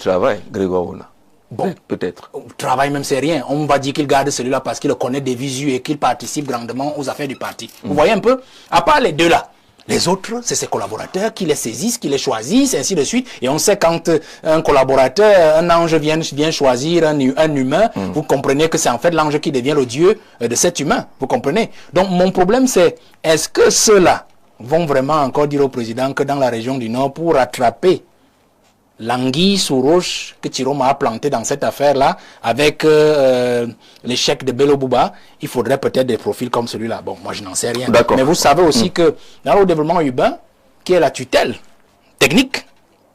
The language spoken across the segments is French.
travail, Grégoire Oula. Bon, peut-être. Travail même, c'est rien. On va dire qu'il garde celui-là parce qu'il connaît des visus et qu'il participe grandement aux affaires du parti. Vous voyez un peu? À part les deux là, les autres, c'est ses collaborateurs qui les saisissent, qui les choisissent, ainsi de suite. Et on sait quand un collaborateur, un ange vient choisir un humain, vous comprenez que c'est en fait l'ange qui devient le dieu de cet humain. Vous comprenez? Donc mon problème c'est, est-ce que ceux-là vont vraiment encore dire au président que dans la région du Nord, pour rattraper l'anguille sous roche que Tiroma a planté dans cette affaire-là, avec l'échec de Bello Bouba, il faudrait peut-être des profils comme celui-là. Bon, moi je n'en sais rien. Mais vous savez aussi que dans le développement urbain, qui est la tutelle technique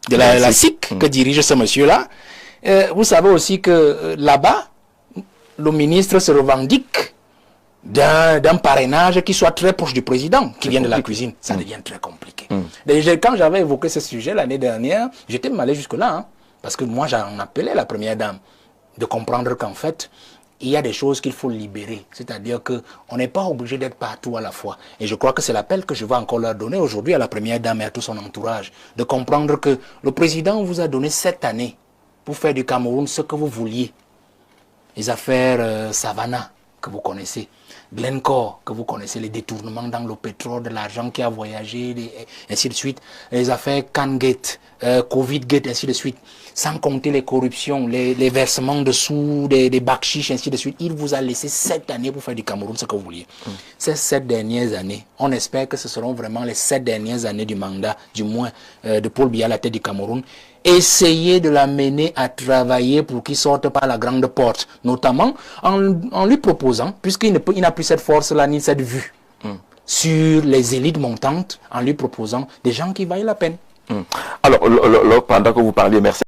de la SIC que dirige ce monsieur-là, vous savez aussi que là-bas, le ministre se revendique d'un parrainage qui soit très proche du président, qui vient de la cuisine. Ça devient très compliqué. Déjà, quand j'avais évoqué ce sujet l'année dernière, j'étais allé jusque-là, hein, parce que moi, j'en appelais la première dame de comprendre qu'en fait, il y a des choses qu'il faut libérer. C'est-à-dire qu'on n'est pas obligé d'être partout à la fois. Et je crois que c'est l'appel que je vais encore leur donner aujourd'hui à la première dame et à tout son entourage, de comprendre que le président vous a donné 7 années pour faire du Cameroun ce que vous vouliez. Les affaires Savannah, que vous connaissez, Glencore, que vous connaissez, les détournements dans le pétrole, de l'argent qui a voyagé, ainsi de suite, les affaires Kangate, Covid-Gate, ainsi de suite, sans compter les corruptions, les versements de sous, des bakchiches, ainsi de suite. Il vous a laissé 7 années pour faire du Cameroun ce que vous vouliez. Ces 7 dernières années, on espère que ce seront vraiment les 7 dernières années du mandat, du moins, de Paul Biya à la tête du Cameroun. Essayez de l'amener à travailler pour qu'il sorte par la grande porte, notamment en lui proposant, puisqu'il n'a plus cette force-là ni cette vue sur les élites montantes, en lui proposant des gens qui valent la peine. Alors, pendant que vous parliez, merci.